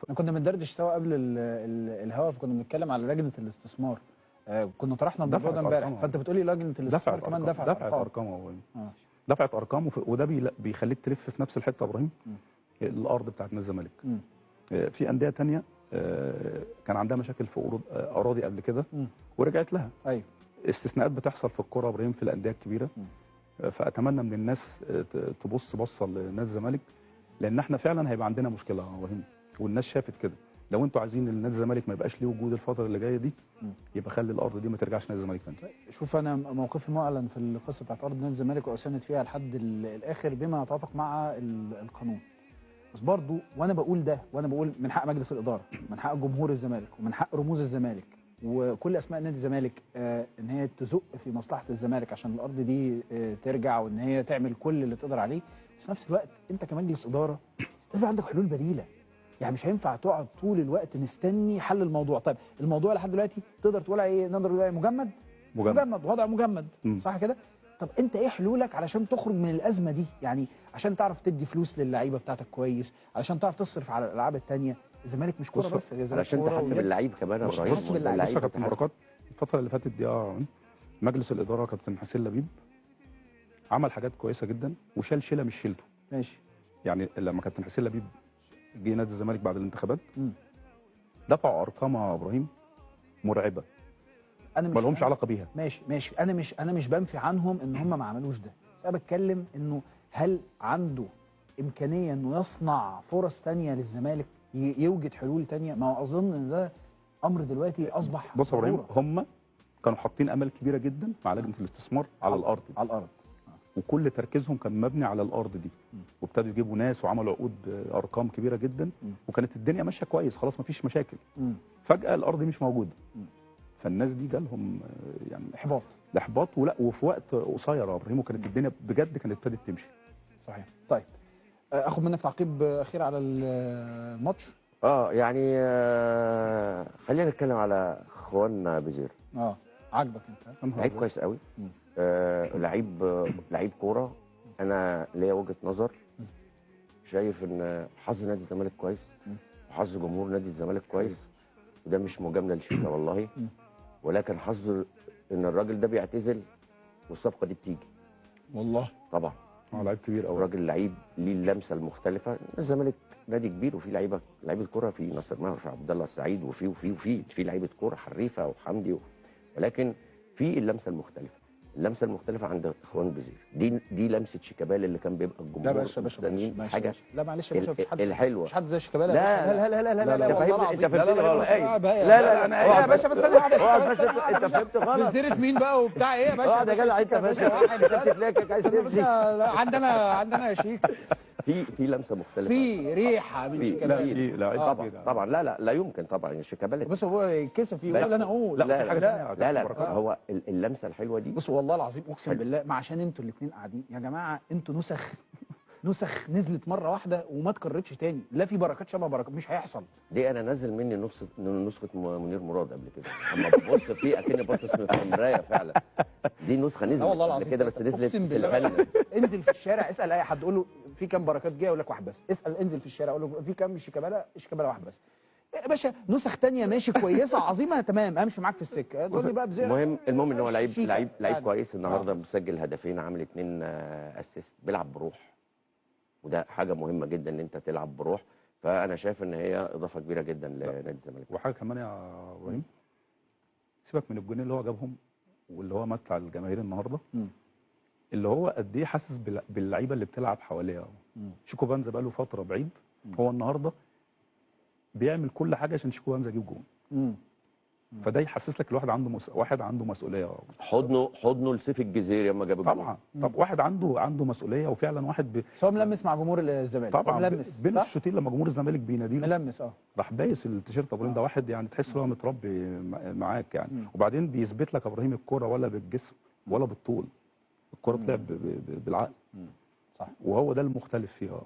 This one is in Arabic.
احنا كنا بندردش سوا قبل الهوا، فكنا بنتكلم على لجنه الاستثمار. كنا طرحنا الموضوع ده امبارح، فانت بتقولي لجنه الاستثمار كمان دفعت ارقام. دفعت ارقام، وده بيخليك تلف في نفس الحته يا ابراهيم. الارض بتاعت نادي الزمالك. في انديه ثانيه كان عندها مشاكل في اراضي قبل كده ورجعت لها. ايوه، استثناءات بتحصل في الكوره يا ابراهيم في الانديه الكبيره. فاتمنى من الناس تبص بصه لنادي الزمالك، لان احنا فعلا هيبقى عندنا مشكله يا ابراهيم، والناس شافت كده. لو انتوا عايزين ان نادي الزمالك ما يبقاش ليه وجود الفتره اللي جايه دي، يبقى خلي الارض دي ما ترجعش نادي الزمالك تاني. شوف، انا موقفي معلن في القصه بتاعت ارض نادي الزمالك، واساند فيها لحد الاخر بما يتوافق مع القانون. بس برضو وانا بقول ده، وانا بقول من حق مجلس الاداره، من حق جمهور الزمالك، ومن حق رموز الزمالك وكل اسماء نادي الزمالك ان هي تزق في مصلحه الزمالك عشان الارض دي ترجع، وان هي تعمل كل اللي تقدر عليه. في نفس الوقت انت كمجلس اداره لازم عندك حلول بديله. يعني مش هينفع تقعد طول الوقت مستني حل الموضوع. طيب الموضوع لحد دلوقتي تقدر تقول ايه؟ نقدر نقول مجمد، وضع مجمد، صح كده؟ طب انت ايه حلولك علشان تخرج من الازمه دي؟ يعني عشان تعرف تدي فلوس للعيبه بتاعتك كويس، علشان تعرف تصرف على الالعاب الثانيه. الزمالك مش كوره بس، علشان تحاسب اللعيب كمان يا ابراهيم. بص يا كابتن بركات، الفتره اللي فاتت دي مجلس الاداره كابتن حسين لبيب عمل حاجات كويسه جدا، وشال شيله مش شيلته. ماشي. يعني لما كابتن حسين لبيب جه نادي الزمالك بعد الانتخابات دفعوا ارقام يا ابراهيم مرعبه، انا ما لهمش علاقه بيها. ماشي، انا مش بنفي عنهم ان هم ما عملوش ده، بس انا بتكلم انه هل عنده امكانيه انه يصنع فرص ثانيه للزمالك، يوجد حلول ثانيه؟ ما هو اظن ان ده امر دلوقتي اصبح. بص يا ابراهيم، هم كانوا حاطين امل كبيره جدا مع لجنه الاستثمار على الارض دي. على الارض. وكل تركيزهم كان مبني على الارض دي. وابتدوا يجيبوا ناس وعملوا عقود بارقام كبيره جدا، وكانت الدنيا ماشيه كويس، خلاص ما فيش مشاكل. فجاه الارض دي مش موجوده. فالناس دي جالهم يعني احباط ولا، وفي وقت قصير يا ابراهيم، وكانت الدنيا بجد كانت ابتدت تمشي. صحيح. طيب اخد منك تعقيب اخير على الماتش. يعني خلينا نتكلم على اخواننا بزير. عاجبك انت؟ لعيب كويس قوي. لعيب كوره. انا ليا وجهه نظر، شايف ان حظ نادي الزمالك كويس، وحظ جمهور نادي الزمالك كويس، وده مش مجامله لشيكا والله، ولكن حظ ان الراجل ده بيعتزل والصفقه دي بتيجي. والله طبعا لعيب كبير قوي، راجل لعيب ليه اللمسه المختلفه. الزمالك نادي كبير، وفي لعيبه كوره، في ناصر ماهر وفي عبد الله السعيد، وفي لعيبه كوره حريفه وحمدي ولكن في اللمسه المختلفه عند اخوان بزير. دي لمسه شيكابالا اللي كان بيبقى الجمهور. لا باشا حاجه. لا معلش يا باشا، مفيش حد الحلوه، مفيش حد زي شيكابالا. لا انت فهمتني غلط. لا انا يا باشا، بس انت فهمت غلط. بزيرة مين بقى وبتاع ايه يا باشا؟ يا جدع انت باشا عايز تمشي. عندنا يا شيك في لمسه مختلفه، في ريحه من شيكابالا. طبعا لا يمكن طبعا شيكابالا. بص هو يتكسف يقول انا اقول لا هو اللمسه الحلوه دي. بص والله العظيم اقسم بالله، ما عشان انتوا الاثنين قاعدين يا جماعه، انتوا نسخ نزلت مره واحده وما اتكررتش تاني، لا في بركات شبه بركات، مش هيحصل. دي انا نازل مني نسخه منير مراد قبل كده، اما ببص فيه اكني باصص في المرايه فعلا. دي نسخه نزلت قبل كده، بس نزلت في الفن. انزل في الشارع اسال اي حد، قول له في كام بركات جايه، يقول لك واحد بس. انزل في الشارع قول له في كام شيكابالا واحد بس. يا باشا نسخ ثانيه ماشي كويسه عظيمه تمام، امشي معاك في السكه. تقول لي بقى بزير. المهم ان هو لعيب كويس النهارده، مسجل هدفين، عامل 2 اسيست، بيلعب بروح، وده حاجه مهمه جدا ان انت تلعب بروح. فانا شايف ان هي اضافه كبيره جدا لنادي الزمالك. وحاجه كمان يا ابراهيم، سيبك من الجونين اللي هو جابهم واللي هو متع الجماهير النهارده، اللي هو قد ايه حاسس باللعيبه اللي بتلعب حواليه. شيكو بانزا بقى له فتره بعيد، هو النهارده بيعمل كل حاجه عشان شيكو بانزا يجيب جون. فده يحسس لك الواحد عنده مسؤوليه. حضنه لسيف الجزيري لما جاب الجون. طبعا. طب واحد عنده مسؤوليه، وفعلا واحد هو ملمس مع جمهور الزمالك. طبعا بين الشوطين لما جمهور الزمالك بيناديه ملمس راح دايس التيشيرت ابراهيم. ده واحد يعني تحس ان هو متربي معاك يعني. وبعدين بيثبت لك ابراهيم الكوره ولا بالجسم ولا بالطول، الكوره بتلعب بالعقل. صح. وهو ده المختلف فيها.